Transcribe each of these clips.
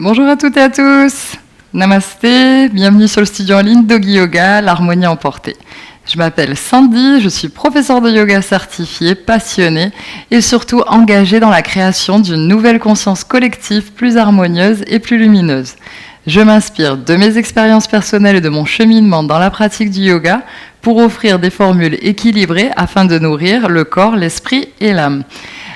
Bonjour à toutes et à tous. Namasté, bienvenue sur le studio en ligne Doggy Yoga, l'harmonie emportée. Je m'appelle Sandy, je suis professeure de yoga certifiée, passionnée et surtout engagée dans la création d'une nouvelle conscience collective plus harmonieuse et plus lumineuse. Je m'inspire de mes expériences personnelles et de mon cheminement dans la pratique du yoga pour offrir des formules équilibrées afin de nourrir le corps, l'esprit et l'âme.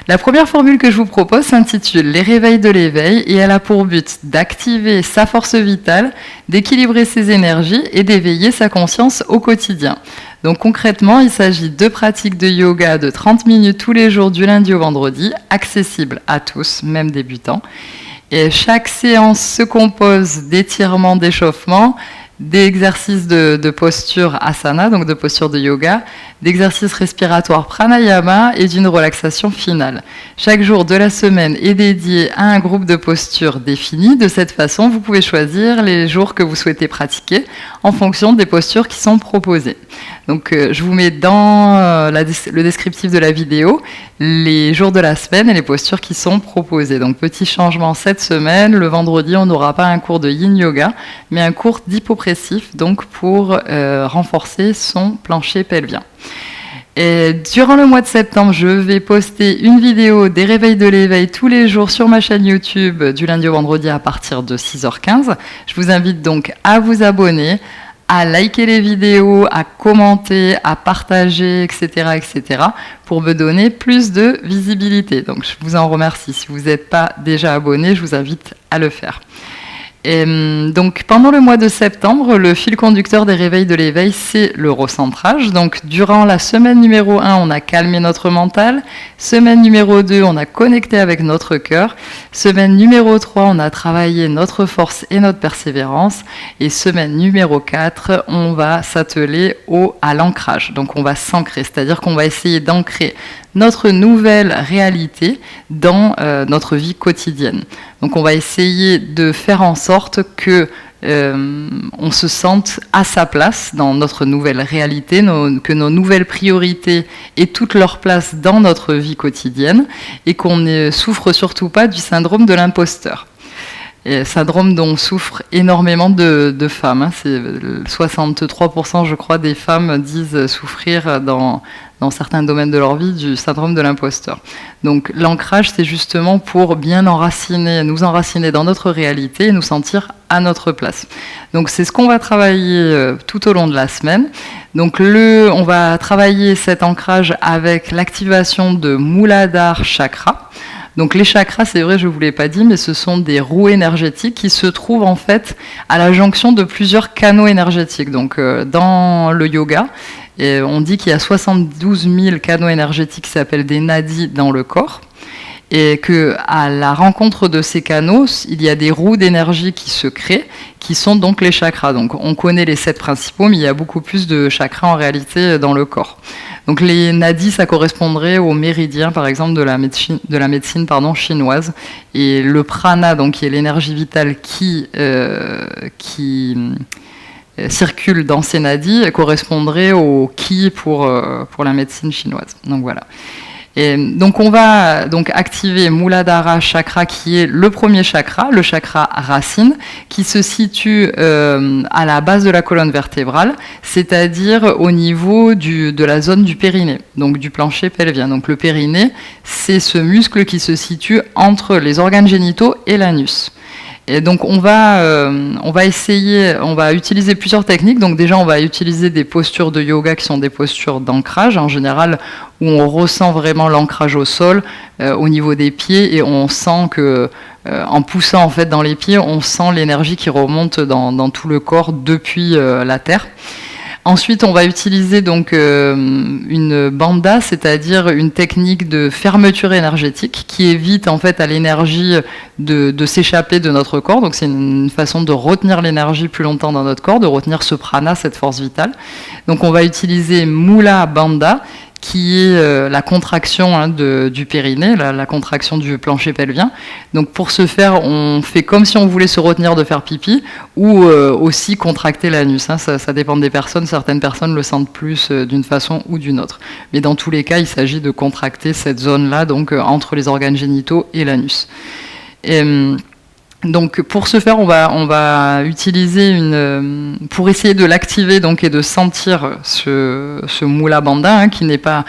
La première formule que je vous propose s'intitule « Les réveils de l'éveil » et elle a pour but d'activer sa force vitale, d'équilibrer ses énergies et d'éveiller sa conscience au quotidien. Donc concrètement, il s'agit de pratiques de yoga de 30 minutes tous les jours du lundi au vendredi, accessibles à tous, même débutants. Et chaque séance se compose d'étirements, d'échauffements, d'exercices de posture asana, donc de posture de yoga, d'exercices respiratoires pranayama et d'une relaxation finale. Chaque jour de la semaine est dédié à un groupe de postures défini. De cette façon, vous pouvez choisir les jours que vous souhaitez pratiquer en fonction des postures qui sont proposées. Donc, je vous mets dans le descriptif de la vidéo les jours de la semaine et les postures qui sont proposées. Donc, petit changement cette semaine. Le vendredi, on n'aura pas un cours de yin yoga, mais un cours d'hypopressif, donc pour renforcer son plancher pelvien. Et durant le mois de septembre, je vais poster une vidéo des réveils de l'éveil tous les jours sur ma chaîne YouTube du lundi au vendredi à partir de 6h15. Je vous invite donc à vous abonner, à liker les vidéos, à commenter, à partager, etc., pour me donner plus de visibilité. Donc je vous en remercie. Si vous n'êtes pas déjà abonné, je vous invite à le faire. Et donc pendant le mois de septembre, le fil conducteur des réveils de l'éveil, c'est le recentrage. Donc durant la semaine numéro 1, on a calmé notre mental. Semaine numéro 2, on a connecté avec notre cœur. Semaine numéro 3, on a travaillé notre force et notre persévérance. Et semaine numéro 4, on va s'atteler à l'ancrage. Donc on va s'ancrer, c'est-à-dire qu'on va essayer d'ancrer notre nouvelle réalité dans notre vie quotidienne. Donc on va essayer de faire en sorte que on se sente à sa place dans notre nouvelle réalité, que nos nouvelles priorités aient toute leur place dans notre vie quotidienne et qu'on ne souffre surtout pas du syndrome de l'imposteur. Et syndrome dont souffrent énormément de femmes. C'est 63% je crois des femmes disent souffrir dans certains domaines de leur vie du syndrome de l'imposteur. Donc l'ancrage, c'est justement pour bien nous enraciner dans notre réalité et nous sentir à notre place. Donc c'est ce qu'on va travailler tout au long de la semaine. Donc on va travailler cet ancrage avec l'activation de Muladhara Chakra. Donc les chakras, c'est vrai, je ne vous l'ai pas dit, mais ce sont des roues énergétiques qui se trouvent en fait à la jonction de plusieurs canaux énergétiques. Donc dans le yoga, on dit qu'il y a 72 000 canaux énergétiques qui s'appellent des nadis dans le corps. Et qu'à la rencontre de ces canaux, il y a des roues d'énergie qui se créent, qui sont donc les chakras. Donc on connaît les 7 principaux, mais il y a beaucoup plus de chakras en réalité dans le corps. Donc les nadis, ça correspondrait aux méridiens, par exemple, de la médecine chinoise. Et le prana, donc qui est l'énergie vitale qui circule dans ces nadis, correspondrait au ki pour la médecine chinoise. Donc voilà. Et donc on va donc activer Muladhara Chakra qui est le premier chakra, le chakra racine, qui se situe à la base de la colonne vertébrale, c'est-à-dire au niveau de la zone du périnée, donc du plancher pelvien. Donc le périnée, c'est ce muscle qui se situe entre les organes génitaux et l'anus. Et donc on va utiliser plusieurs techniques. Donc déjà on va utiliser des postures de yoga qui sont des postures d'ancrage en général où on ressent vraiment l'ancrage au sol au niveau des pieds et on sent que en poussant en fait dans les pieds, on sent l'énergie qui remonte dans tout le corps depuis la terre. Ensuite, on va utiliser donc une bandha, c'est-à-dire une technique de fermeture énergétique qui évite en fait à l'énergie de s'échapper de notre corps. Donc c'est une façon de retenir l'énergie plus longtemps dans notre corps, de retenir ce prana, cette force vitale. Donc on va utiliser Mula Bandha, qui est la contraction du périnée, la contraction du plancher pelvien. Donc pour ce faire, on fait comme si on voulait se retenir de faire pipi ou aussi contracter l'anus. Ça dépend des personnes. Certaines personnes le sentent plus d'une façon ou d'une autre. Mais dans tous les cas, il s'agit de contracter cette zone-là, donc entre les organes génitaux et l'anus. Donc pour ce faire, on va utiliser pour essayer de l'activer donc et de sentir ce Mula Bandha, hein, qui n'est pas.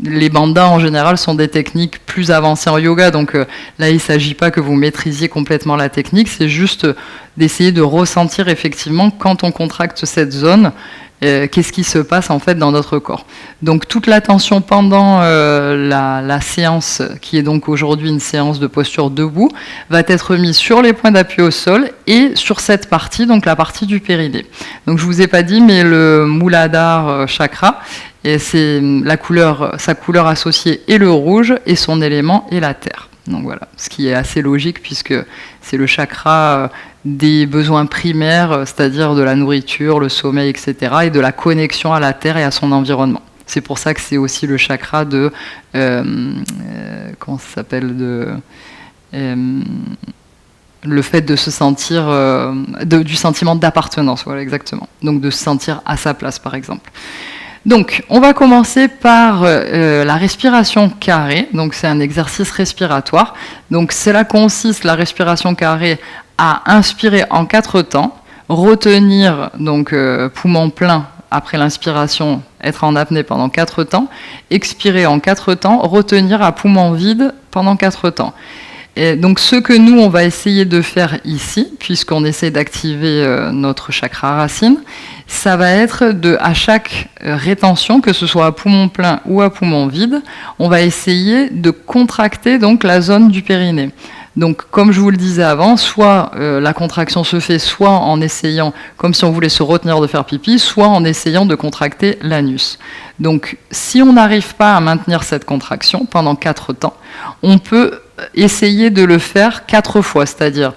Les bandhas en général sont des techniques plus avancées en yoga, donc là il ne s'agit pas que vous maîtrisiez complètement la technique, c'est juste d'essayer de ressentir effectivement quand on contracte cette zone. Qu'est-ce qui se passe en fait dans notre corps. Donc toute l'attention pendant la séance, qui est donc aujourd'hui une séance de posture debout, va être mise sur les points d'appui au sol et sur cette partie, donc la partie du périnée. Donc je vous ai pas dit, mais le Muladhara chakra, et c'est sa couleur associée est le rouge et son élément est la terre. Donc voilà, ce qui est assez logique puisque c'est le chakra des besoins primaires, c'est-à-dire de la nourriture, le sommeil, etc., et de la connexion à la terre et à son environnement. C'est pour ça que c'est aussi le chakra de comment ça s'appelle, le fait de se sentir du sentiment d'appartenance, voilà exactement. Donc de se sentir à sa place, par exemple. Donc, on va commencer par la respiration carrée. Donc, c'est un exercice respiratoire. Donc, cela consiste, la respiration carrée, à inspirer en 4 temps, retenir donc poumon plein après l'inspiration, être en apnée pendant 4 temps, expirer en 4 temps, retenir à poumon vide pendant 4 temps. Et donc ce que nous, on va essayer de faire ici, puisqu'on essaie d'activer notre chakra racine, ça va être à chaque rétention, que ce soit à poumon plein ou à poumon vide, on va essayer de contracter donc la zone du périnée. Donc comme je vous le disais avant, soit la contraction se fait soit en essayant, comme si on voulait se retenir de faire pipi, soit en essayant de contracter l'anus. Donc si on n'arrive pas à maintenir cette contraction pendant 4 temps, on peut essayer de le faire 4 fois, c'est-à-dire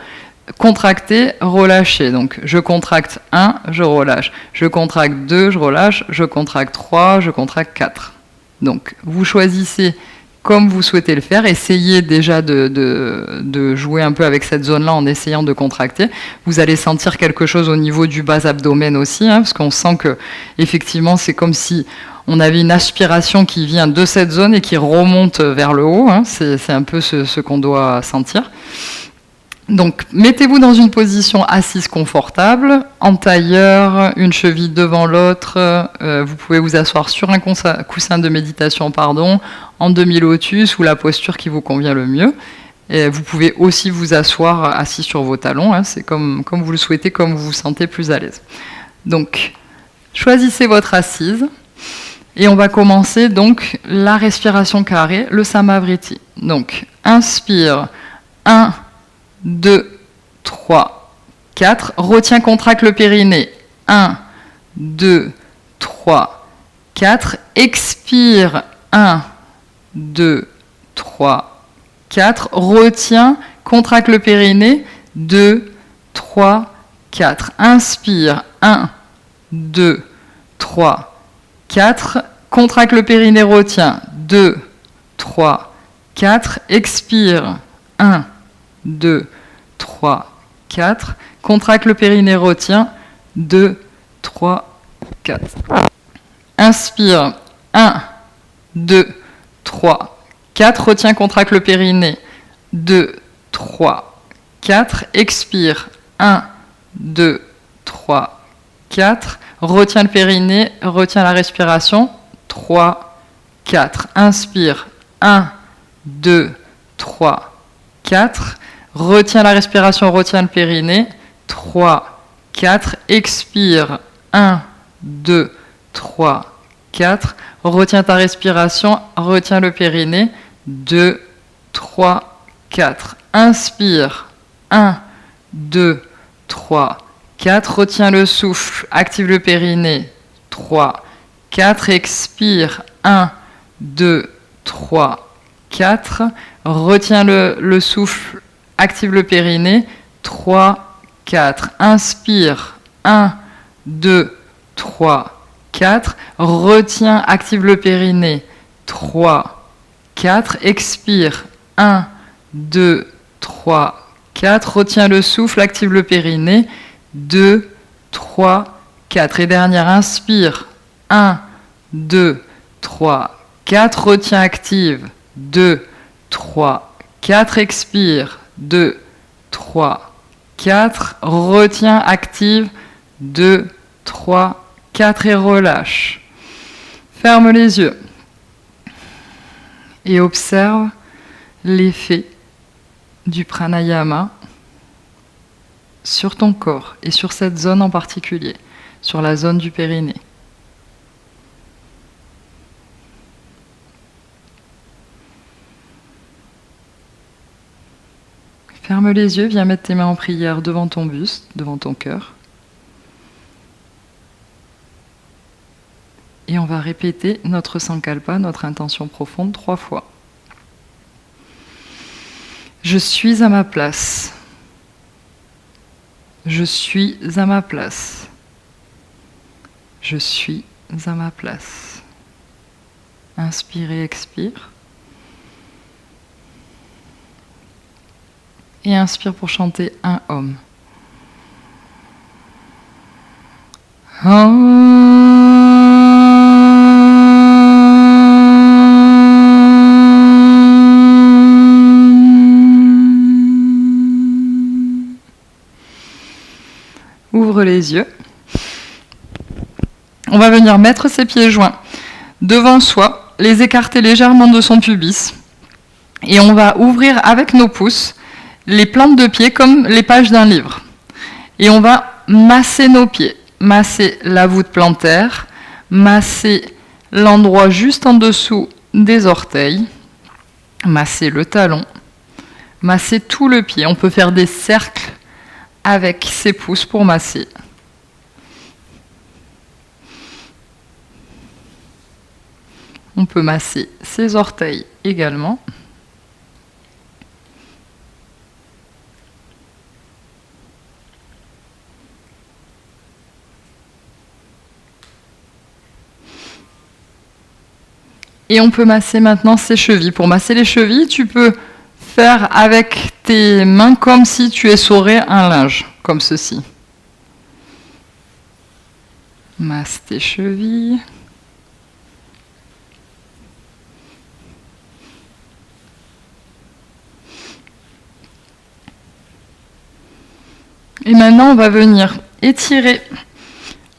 contracter, relâcher. Donc je contracte 1, je relâche. Je contracte 2, je relâche. Je contracte 3, je contracte 4. Donc vous choisissez comme vous souhaitez le faire. Essayez déjà de jouer un peu avec cette zone-là en essayant de contracter. Vous allez sentir quelque chose au niveau du bas abdomen aussi, hein, parce qu'on sent que effectivement c'est comme si on avait une aspiration qui vient de cette zone et qui remonte vers le haut. Hein. C'est un peu ce qu'on doit sentir. Donc, mettez-vous dans une position assise confortable, en tailleur, une cheville devant l'autre. Vous pouvez vous asseoir sur un coussin de méditation, en demi-lotus ou la posture qui vous convient le mieux. Et vous pouvez aussi vous asseoir assis sur vos talons. Hein. C'est comme vous le souhaitez, comme vous vous sentez plus à l'aise. Donc, choisissez votre assise. Et on va commencer donc la respiration carrée, le Samavriti. Donc, inspire, 1, 2, 3, 4. Retiens, contracte le périnée. 1, 2, 3, 4. Expire, 1, 2, 3, 4. Retiens, contracte le périnée. 2, 3, 4. Inspire, 1, 2, 3, 4, contracte le périnée, retient, 2, 3, 4, expire, 1, 2, 3, 4, contracte le périnée, retient, 2, 3, 4. Inspire, 1, 2, 3, 4, retiens, contracte le périnée, 2, 3, 4, expire, 1, 2, 3, 4, retiens le périnée, retiens la respiration, 3, 4. Inspire, 1, 2, 3, 4. Retiens la respiration, retiens le périnée, 3, 4. Expire, 1, 2, 3, 4. Retiens ta respiration, retiens le périnée, 2, 3, 4. Inspire, 1, 2, 3, 4, retiens le souffle, active le périnée, 3, 4, expire, 1, 2, 3, 4, retiens le souffle, active le périnée, 3, 4, inspire, 1, 2, 3, 4, retiens, active le périnée, 3, 4, expire, 1, 2, 3, 4, retiens le souffle, active le périnée, 2, 3, 4. Et dernière, inspire. 1, 2, 3, 4. Retiens, active. 2, 3, 4. Expire. 2, 3, 4, retiens, active, 2, 3, 4 et relâche. Ferme les yeux et observe l'effet du pranayama sur ton corps et sur cette zone en particulier, sur la zone du périnée. Ferme les yeux, viens mettre tes mains en prière devant ton buste, devant ton cœur. Et on va répéter notre sankalpa, notre intention profonde, 3 fois. Je suis à ma place. Je suis à ma place. Je suis à ma place. Inspire et expire. Et inspire pour chanter un Om. Ouvre les yeux. On va venir mettre ses pieds joints devant soi, les écarter légèrement de son pubis. Et on va ouvrir avec nos pouces les plantes de pieds comme les pages d'un livre. Et on va masser nos pieds, masser la voûte plantaire, masser l'endroit juste en dessous des orteils, masser le talon, masser tout le pied. On peut faire des cercles avec ses pouces pour masser. On peut masser ses orteils également. Et on peut masser maintenant ses chevilles. Pour masser les chevilles, tu peux faire avec tes mains comme si tu essorais un linge, comme ceci. Masse tes chevilles. Et maintenant, on va venir étirer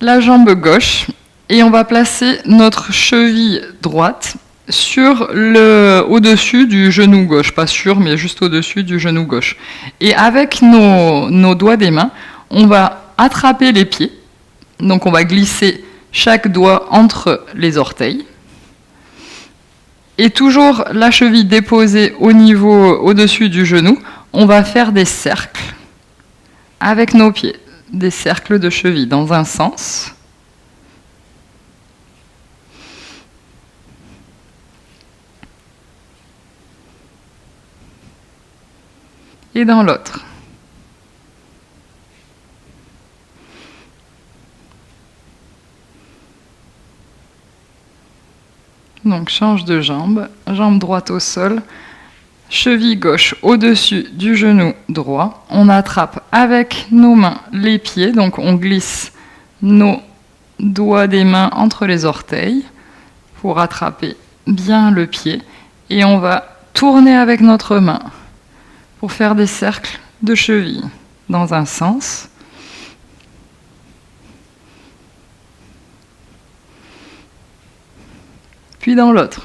la jambe gauche et on va placer notre cheville droite au-dessus du genou gauche. Pas sur, mais juste au-dessus du genou gauche. Et avec nos doigts des mains, on va attraper les pieds. Donc on va glisser chaque doigt entre les orteils. Et toujours la cheville déposée au-dessus du genou, on va faire des cercles avec nos pieds. Des cercles de cheville dans un sens. Et dans l'autre. Donc change de jambe, jambe droite au sol, cheville gauche au-dessus du genou droit. On attrape avec nos mains les pieds, donc on glisse nos doigts des mains entre les orteils pour attraper bien le pied. Et on va tourner avec notre main pour faire des cercles de cheville dans un sens. Puis dans l'autre.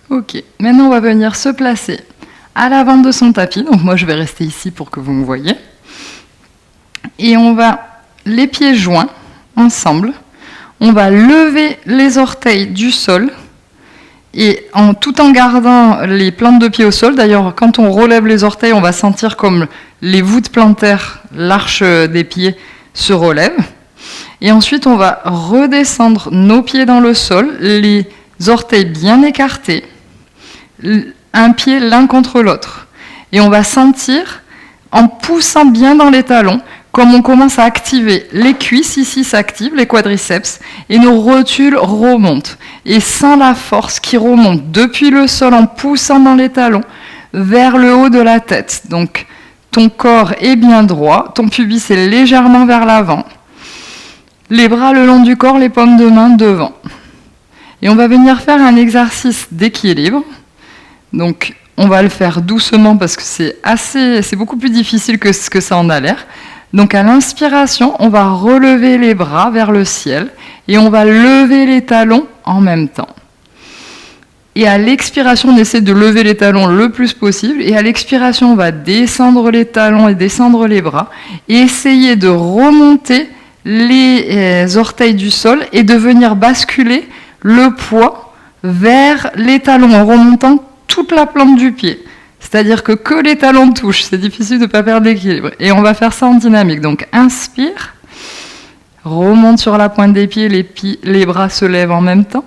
Ok, maintenant on va venir se placer à l'avant de son tapis. Donc moi je vais rester ici pour que vous me voyez. Et on va les pieds joints ensemble. On va lever les orteils du sol et tout en gardant les plantes de pied au sol. D'ailleurs, quand on relève les orteils, on va sentir comme les voûtes plantaires, l'arche des pieds se relève. Et ensuite, on va redescendre nos pieds dans le sol, les orteils bien écartés, un pied l'un contre l'autre. Et on va sentir, en poussant bien dans les talons, comme on commence à activer les cuisses, ici s'activent, les quadriceps, et nos rotules remontent. Et sans la force qui remonte depuis le sol en poussant dans les talons, vers le haut de la tête. Donc, ton corps est bien droit, ton pubis est légèrement vers l'avant. Les bras le long du corps, les paumes de main devant. Et on va venir faire un exercice d'équilibre. Donc, on va le faire doucement parce que c'est beaucoup plus difficile que ce que ça en a l'air. Donc, à l'inspiration, on va relever les bras vers le ciel et on va lever les talons en même temps. Et à l'expiration, on essaie de lever les talons le plus possible. Et à l'expiration, on va descendre les talons et descendre les bras. Et essayer de remonter les orteils du sol et de venir basculer le poids vers les talons en remontant toute la plante du pied. C'est-à-dire que les talons touchent. C'est difficile de ne pas perdre l'équilibre. Et on va faire ça en dynamique. Donc inspire, remonte sur la pointe des pieds, les bras se lèvent en même temps.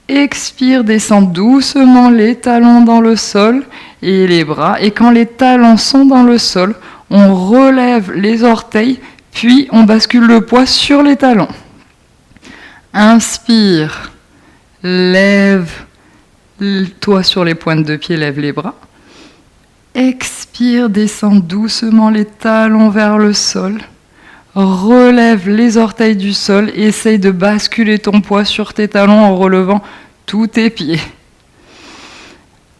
Expire, descend doucement les talons dans le sol et les bras. Et quand les talons sont dans le sol, on relève les orteils, puis on bascule le poids sur les talons. Inspire, lève-toi sur les pointes de pied, lève les bras. Expire, descend doucement les talons vers le sol. Relève les orteils du sol et essaye de basculer ton poids sur tes talons en relevant tous tes pieds.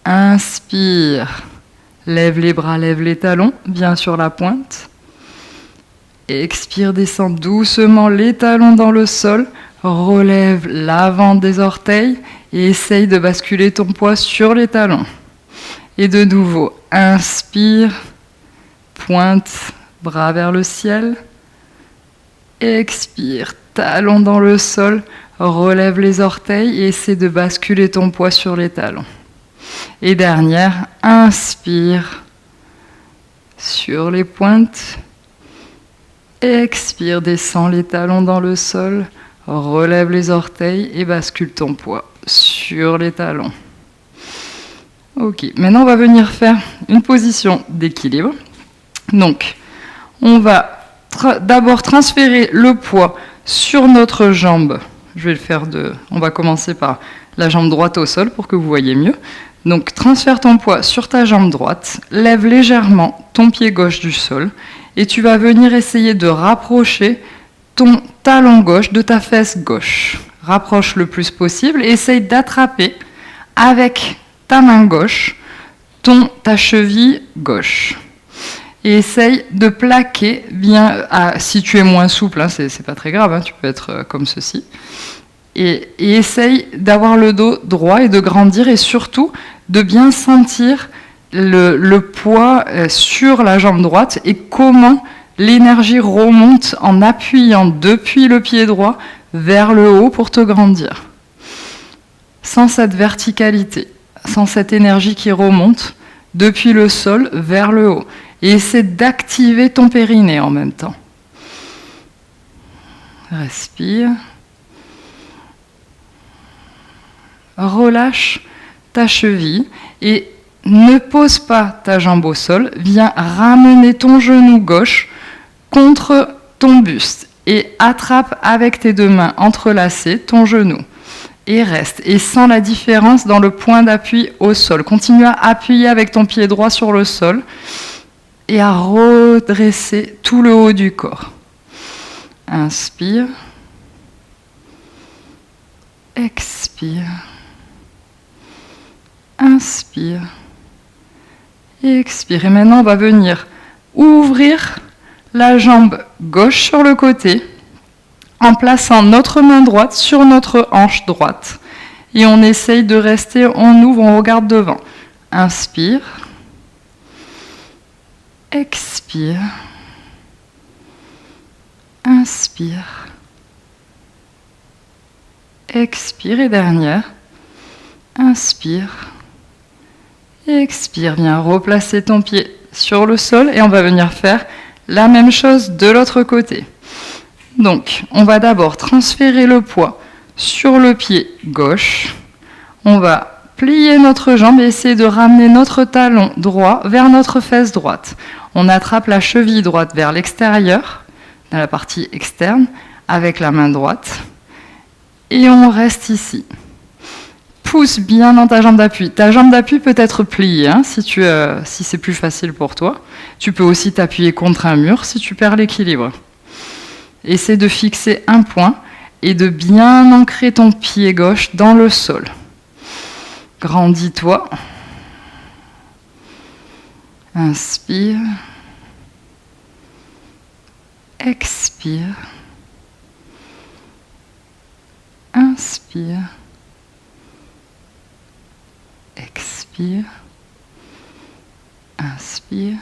Inspire, lève les bras, lève les talons, bien sur la pointe. Expire, descend doucement les talons dans le sol, relève l'avant des orteils et essaye de basculer ton poids sur les talons. Et de nouveau, inspire, pointe, bras vers le ciel. Expire, talons dans le sol, relève les orteils et essaie de basculer ton poids sur les talons. Et dernière, inspire sur les pointes. Expire, descends les talons dans le sol, relève les orteils et bascule ton poids sur les talons. Ok, maintenant on va venir faire une position d'équilibre. Donc, on va d'abord transférer le poids sur notre jambe. On va commencer par la jambe droite au sol pour que vous voyez mieux. Donc transfère ton poids sur ta jambe droite, lève légèrement ton pied gauche du sol et tu vas venir essayer de rapprocher ton talon gauche de ta fesse gauche. Rapproche le plus possible et essaye d'attraper avec ta main gauche ta cheville gauche. Et essaye de plaquer bien, si tu es moins souple, c'est pas très grave, tu peux être comme ceci. Et essaye d'avoir le dos droit et de grandir et surtout de bien sentir le poids sur la jambe droite et comment l'énergie remonte en appuyant depuis le pied droit vers le haut pour te grandir. Sans cette verticalité, sans cette énergie qui remonte depuis le sol vers le haut. Et essaie d'activer ton périnée en même temps. Respire. Relâche ta cheville et ne pose pas ta jambe au sol. Viens ramener ton genou gauche contre ton buste et attrape avec tes deux mains entrelacées ton genou. Et reste. Et sens la différence dans le point d'appui au sol. Continue à appuyer avec ton pied droit sur le sol. Et à redresser tout le haut du corps. Inspire. Expire. Inspire. Et expire. Et maintenant, on va venir ouvrir la jambe gauche sur le côté en plaçant notre main droite sur notre hanche droite. Et on essaye de rester, on ouvre, on regarde devant. Inspire. Expire. Inspire. Expire et dernière. Inspire. Expire. Viens replacer ton pied sur le sol et on va venir faire la même chose de l'autre côté. Donc, on va d'abord transférer le poids sur le pied gauche. On va plier notre jambe et essayer de ramener notre talon droit vers notre fesse droite. On attrape la cheville droite vers l'extérieur, dans la partie externe, avec la main droite. Et on reste ici. pousse bien dans ta jambe d'appui. Ta jambe d'appui peut être pliée hein, si c'est plus facile pour toi. Tu peux aussi t'appuyer contre un mur si tu perds l'équilibre. Essaie de fixer un point et de bien ancrer ton pied gauche dans le sol. Grandis-toi. Inspire. Expire. Inspire. Expire. Inspire.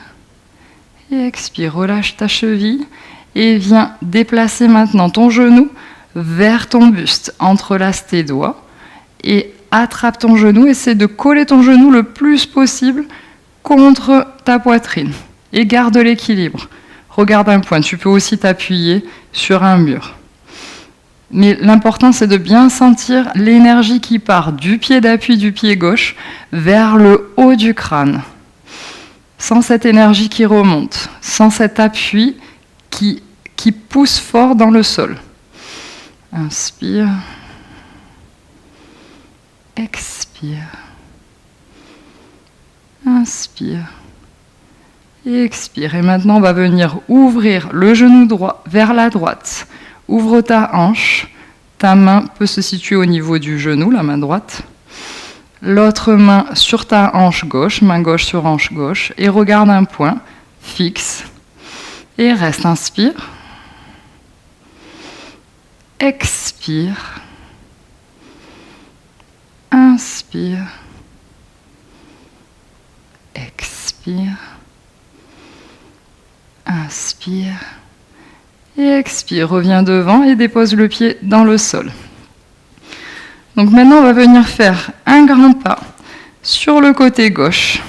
Et expire. Relâche ta cheville et viens déplacer maintenant ton genou vers ton buste. Entrelace tes doigts et attrape ton genou. Essaie de coller ton genou le plus possible contre ta poitrine et garde l'équilibre. Regarde un point. Tu peux aussi t'appuyer sur un mur. Mais l'important, c'est de bien sentir l'énergie qui part du pied d'appui du pied gauche vers le haut du crâne. Sans cette énergie qui remonte, sans cet appui qui pousse fort dans le sol. Inspire. Expire. Inspire. Et expire. Et maintenant, on va venir ouvrir le genou droit vers la droite. Ouvre ta hanche. Ta main peut se situer au niveau du genou, la main droite. L'autre main sur ta hanche gauche, main gauche sur hanche gauche. Et regarde un point fixe. Et reste. Inspire. Expire. Inspire. Expire. Inspire. Et expire. Reviens devant et dépose le pied dans le sol. Donc maintenant, on va venir faire un grand pas sur le côté gauche.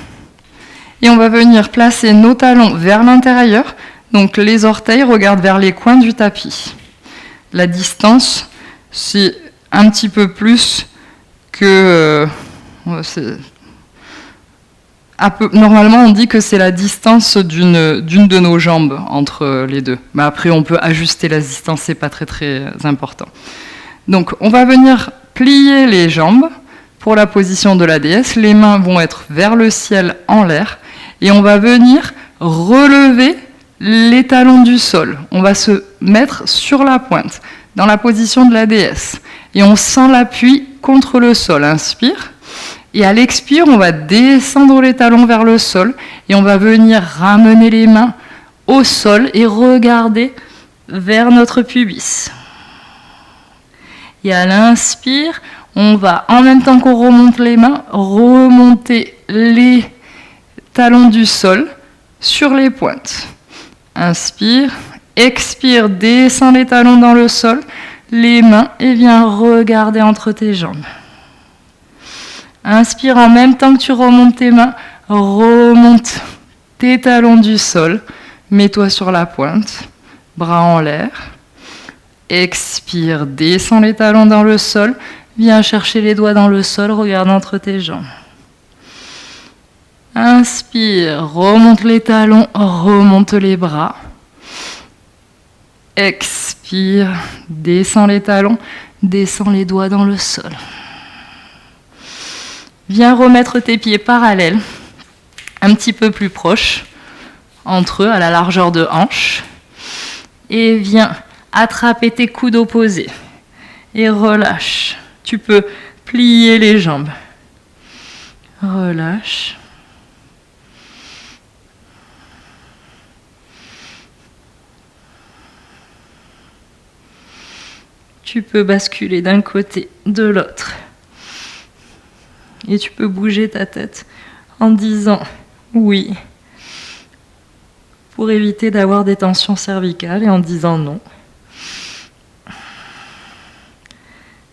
Et on va venir placer nos talons vers l'intérieur. Donc les orteils regardent vers les coins du tapis. La distance, c'est un petit peu plus que... Normalement, on dit que c'est la distance d'une de nos jambes entre les deux. Mais après, on peut ajuster la distance, c'est pas très très important. Donc, on va venir plier les jambes pour la position de la déesse. Les mains vont être vers le ciel en l'air. Et on va venir relever les talons du sol. On va se mettre sur la pointe, dans la position de la déesse. Et on sent l'appui contre le sol. Inspire. Et à l'expire, on va descendre les talons vers le sol. Et on va venir ramener les mains au sol et regarder vers notre pubis. Et à l'inspire, on va, en même temps qu'on remonte les mains, remonter les talons du sol sur les pointes. Inspire, expire, descends les talons dans le sol, les mains et viens regarder entre tes jambes. Inspire en même temps que tu remontes tes mains, remonte tes talons du sol, mets-toi sur la pointe, bras en l'air. Expire, descends les talons dans le sol, viens chercher les doigts dans le sol, regarde entre tes jambes. Inspire, remonte les talons, remonte les bras. Expire, descends les talons, descends les doigts dans le sol. Viens remettre tes pieds parallèles, un petit peu plus proches, entre eux, à la largeur de hanche. Et viens attraper tes coudes opposés. Et relâche. Tu peux plier les jambes. Relâche. Tu peux basculer d'un côté, de l'autre. Et tu peux bouger ta tête en disant oui, pour éviter d'avoir des tensions cervicales, et en disant non.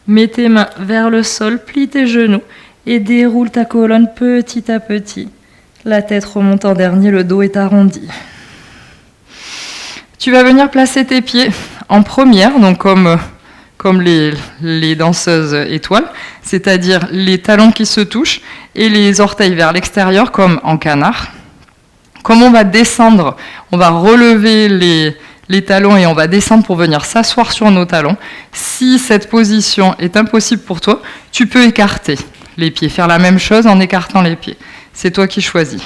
Mets tes mains vers le sol, plie tes genoux et déroule ta colonne petit à petit. La tête remonte en dernier, le dos est arrondi. Tu vas venir placer tes pieds en première, donc comme les danseuses étoiles, c'est-à-dire les talons qui se touchent et les orteils vers l'extérieur comme en canard. Comme on va descendre, on va relever les talons et on va descendre pour venir s'asseoir sur nos talons. Si cette position est impossible pour toi, tu peux écarter les pieds. Faire la même chose en écartant les pieds. C'est toi qui choisis.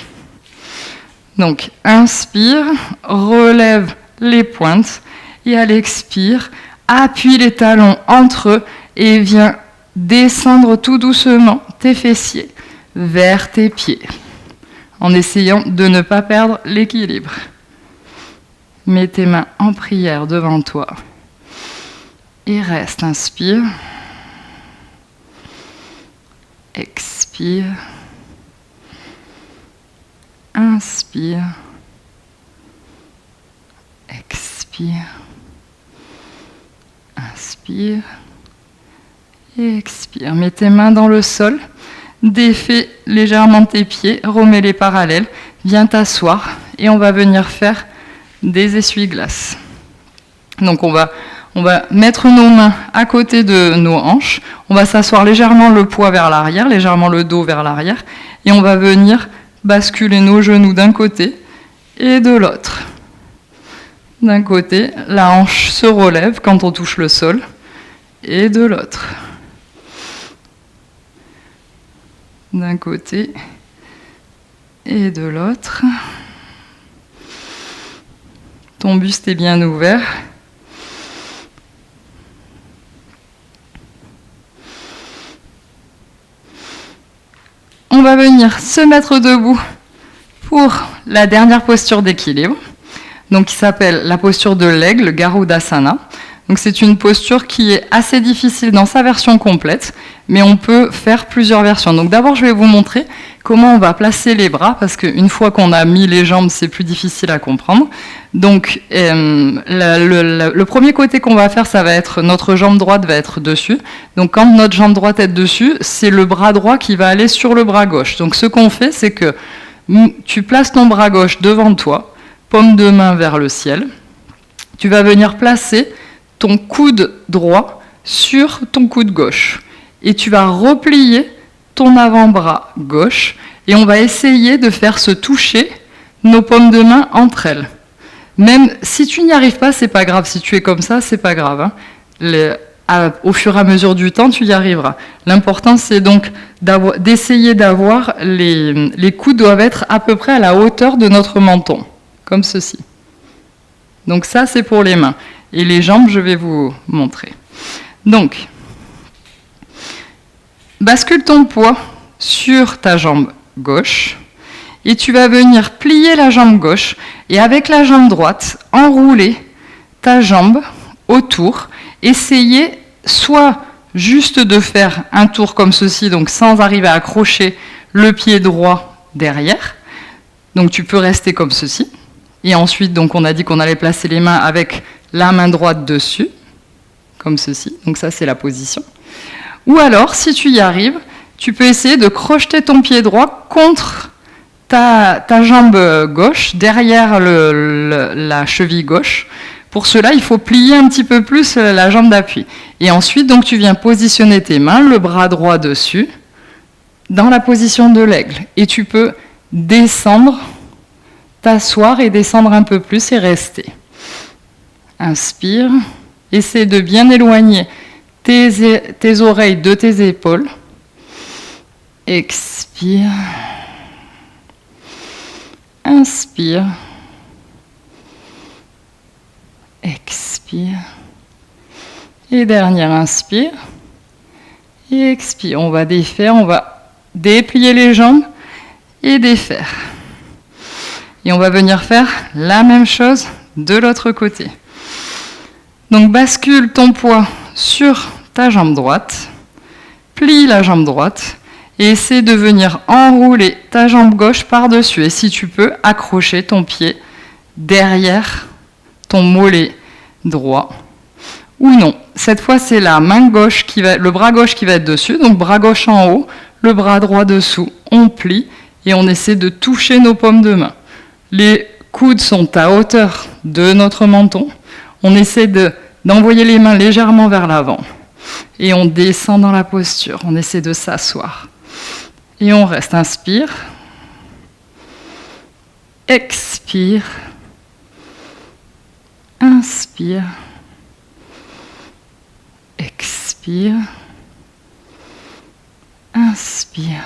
Donc, inspire, relève les pointes et à l'expire, appuie les talons entre eux et viens descendre tout doucement tes fessiers vers tes pieds en essayant de ne pas perdre l'équilibre. Mets tes mains en prière devant toi et reste. Inspire, expire, inspire, expire, inspire et expire. Mets tes mains dans le sol, défais légèrement tes pieds, remets les parallèles, viens t'asseoir et on va venir faire des essuie-glaces. Donc on va mettre nos mains à côté de nos hanches, on va s'asseoir légèrement le poids vers l'arrière, légèrement le dos vers l'arrière et on va venir basculer nos genoux d'un côté et de l'autre. D'un côté, la hanche se relève quand on touche le sol, et de l'autre. D'un côté et de l'autre. Ton buste est bien ouvert. On va venir se mettre debout pour la dernière posture d'équilibre, donc qui s'appelle la posture de l'aigle, Garudasana. Donc c'est une posture qui est assez difficile dans sa version complète, mais on peut faire plusieurs versions. Donc d'abord je vais vous montrer comment on va placer les bras, parce qu'une fois qu'on a mis les jambes, c'est plus difficile à comprendre. Donc le premier côté qu'on va faire, ça va être notre jambe droite va être dessus. Donc quand notre jambe droite est dessus, c'est le bras droit qui va aller sur le bras gauche. Donc ce qu'on fait, c'est que tu places ton bras gauche devant toi, paume de main vers le ciel. Tu vas venir placer ton coude droit sur ton coude gauche. Et tu vas replier ton avant-bras gauche et on va essayer de faire se toucher nos paumes de main entre elles. Même si tu n'y arrives pas, c'est pas grave. Si tu es comme ça, c'est pas grave. Au fur et à mesure du temps, tu y arriveras. L'important, c'est donc d'essayer d'avoir les coudes doivent être à peu près à la hauteur de notre menton, comme ceci. Donc ça, c'est pour les mains. Et les jambes, je vais vous montrer. Donc, bascule ton poids sur ta jambe gauche et tu vas venir plier la jambe gauche et avec la jambe droite, enrouler ta jambe autour. Essayer soit juste de faire un tour comme ceci, donc sans arriver à accrocher le pied droit derrière. Donc tu peux rester comme ceci. Et ensuite, donc on a dit qu'on allait placer les mains avec la main droite dessus, comme ceci. Donc ça, c'est la position. Ou alors, si tu y arrives, tu peux essayer de crocheter ton pied droit contre ta jambe gauche, derrière la cheville gauche. Pour cela, il faut plier un petit peu plus la jambe d'appui. Et ensuite, donc, tu viens positionner tes mains, le bras droit dessus, dans la position de l'aigle. Et tu peux descendre, t'asseoir et descendre un peu plus et rester. Inspire. Essaie de bien éloigner tes oreilles de tes épaules. Expire. Inspire. Expire. Et dernière, inspire. Et expire. On va défaire, on va déplier les jambes et défaire. Et on va venir faire la même chose de l'autre côté. Donc bascule ton poids sur ta jambe droite, plie la jambe droite et essaie de venir enrouler ta jambe gauche par-dessus. Et si tu peux, accrocher ton pied derrière ton mollet droit. Ou non, cette fois c'est la main gauche le bras gauche qui va être dessus, donc bras gauche en haut, le bras droit dessous, on plie et on essaie de toucher nos paumes de main. Les coudes sont à hauteur de notre menton. On essaie d'envoyer les mains légèrement vers l'avant. Et on descend dans la posture. On essaie de s'asseoir. Et on reste. Inspire. Expire. Inspire. Expire. Inspire. Inspire.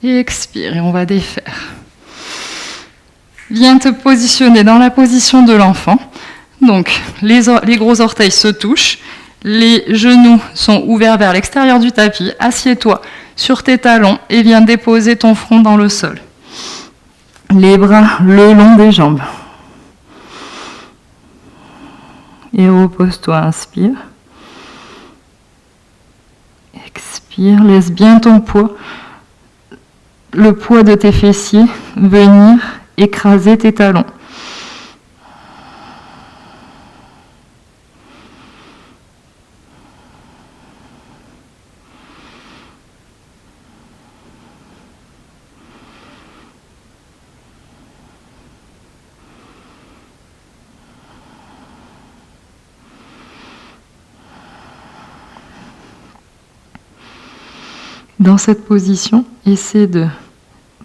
Et expire, et on va défaire. Viens te positionner dans la position de l'enfant. Donc, les gros orteils se touchent, les genoux sont ouverts vers l'extérieur du tapis. Assieds-toi sur tes talons et viens déposer ton front dans le sol. Les bras le long des jambes. Et repose-toi, inspire. Expire, laisse bien ton poids, le poids de tes fessiers, venir écraser tes talons. Dans cette position, essaie de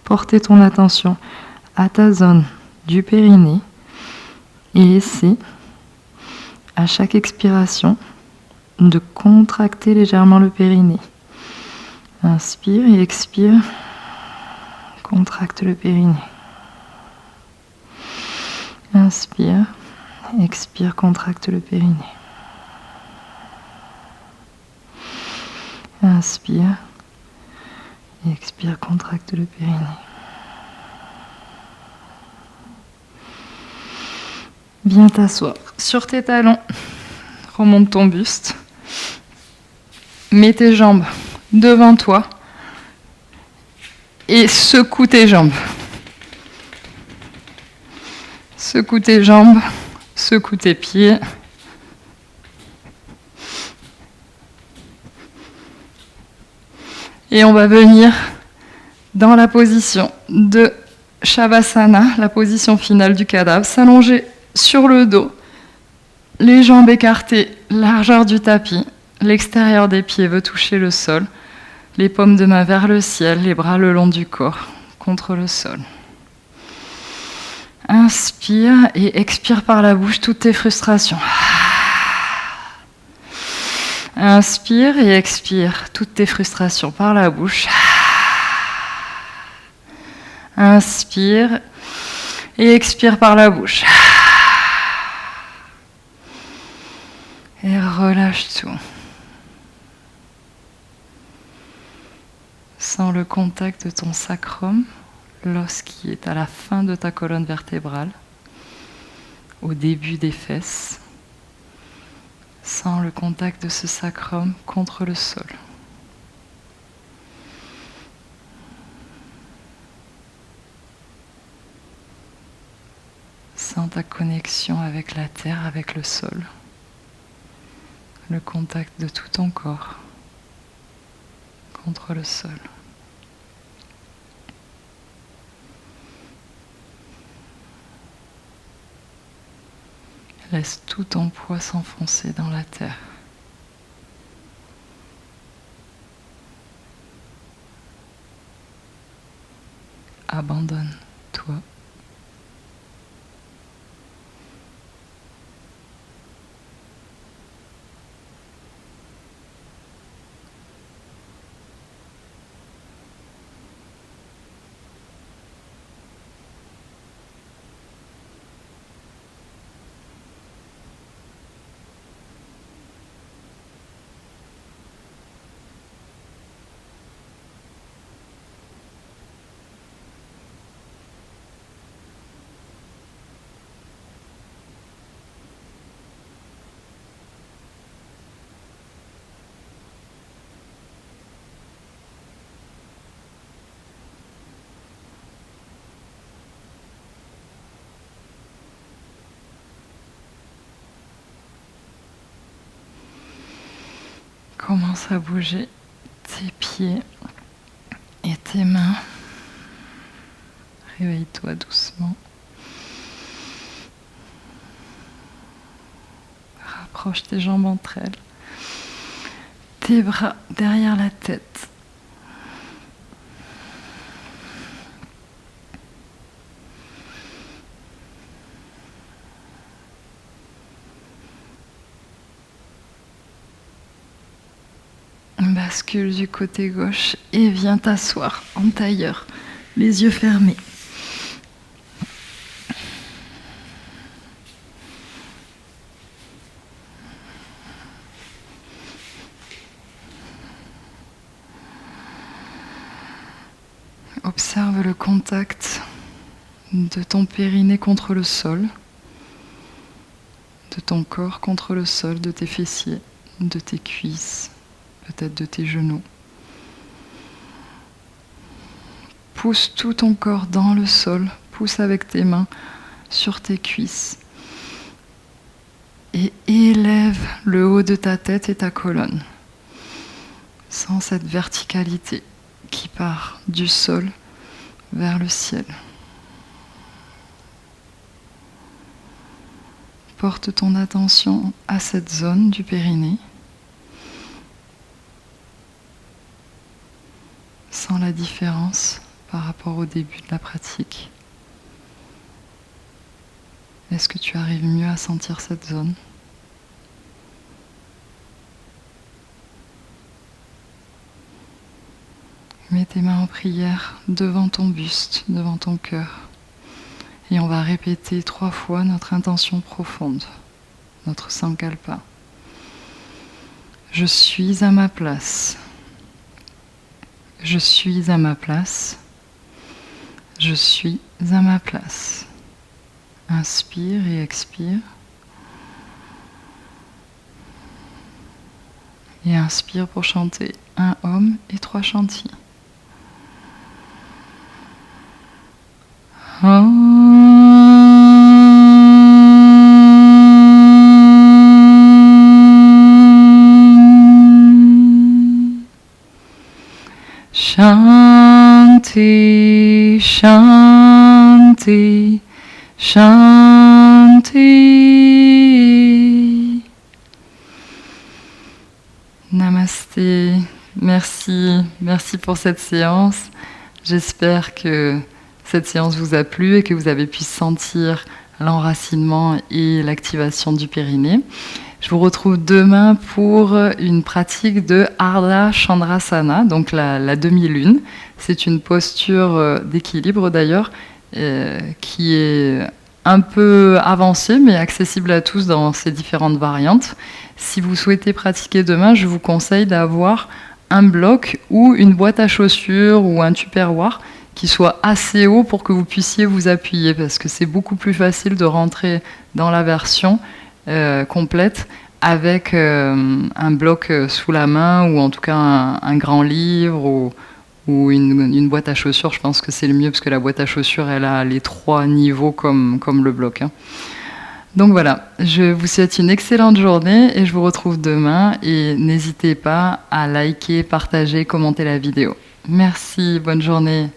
porter ton attention à ta zone du périnée et essaie, à chaque expiration, de contracter légèrement le périnée. Inspire et expire, contracte le périnée. Inspire, expire, contracte le périnée. Inspire. Et expire, contracte le périnée. Viens t'asseoir sur tes talons. Remonte ton buste. Mets tes jambes devant toi. Et secoue tes jambes. Secoue tes jambes. Secoue tes pieds. Et on va venir dans la position de Shavasana, la position finale du cadavre, s'allonger sur le dos, les jambes écartées, largeur du tapis, l'extérieur des pieds veut toucher le sol, les paumes de main vers le ciel, les bras le long du corps, contre le sol. Inspire et expire par la bouche toutes tes frustrations. Inspire et expire toutes tes frustrations par la bouche. Inspire et expire par la bouche. Et relâche tout. Sens le contact de ton sacrum, l'os qui est à la fin de ta colonne vertébrale, au début des fesses. Sens le contact de ce sacrum contre le sol. Sens ta connexion avec la terre, avec le sol. Le contact de tout ton corps contre le sol. Laisse tout ton poids s'enfoncer dans la terre. Abandonne-toi. Commence à bouger tes pieds et tes mains. Réveille-toi doucement. Rapproche tes jambes entre elles. Tes bras derrière la tête. bascule du côté gauche et viens t'asseoir en tailleur, les yeux fermés. Observe le contact de ton périnée contre le sol, de ton corps contre le sol, de tes fessiers, de tes cuisses, peut-être de tes genoux. Pousse tout ton corps dans le sol, pousse avec tes mains sur tes cuisses et élève le haut de ta tête et ta colonne. Sens cette verticalité qui part du sol vers le ciel. Porte ton attention à cette zone du périnée. Sens la différence par rapport au début de la pratique. Est-ce que tu arrives mieux à sentir cette zone ? Mets tes mains en prière devant ton buste, devant ton cœur. Et on va répéter 3 fois notre intention profonde, notre Sankalpa. Je suis à ma place. Je suis à ma place. Je suis à ma place. Inspire et expire. Et inspire pour chanter 1 Om et 3 Shanti. Shanti, Shanti, Shanti. Namasté. Merci pour cette séance. J'espère que cette séance vous a plu et que vous avez pu sentir l'enracinement et l'activation du périnée. Je vous retrouve demain pour une pratique de Ardha Chandrasana, donc la demi-lune. C'est une posture d'équilibre d'ailleurs, qui est un peu avancée mais accessible à tous dans ses différentes variantes. Si vous souhaitez pratiquer demain, je vous conseille d'avoir un bloc ou une boîte à chaussures ou un tupperware qui soit assez haut pour que vous puissiez vous appuyer, parce que c'est beaucoup plus facile de rentrer dans la version complète avec un bloc sous la main ou en tout cas un grand livre ou une boîte à chaussures. Je pense que c'est le mieux parce que la boîte à chaussures elle a les 3 niveaux comme le bloc. Donc voilà, je vous souhaite une excellente journée et je vous retrouve demain et n'hésitez pas à liker, partager, commenter la vidéo. Merci, bonne journée.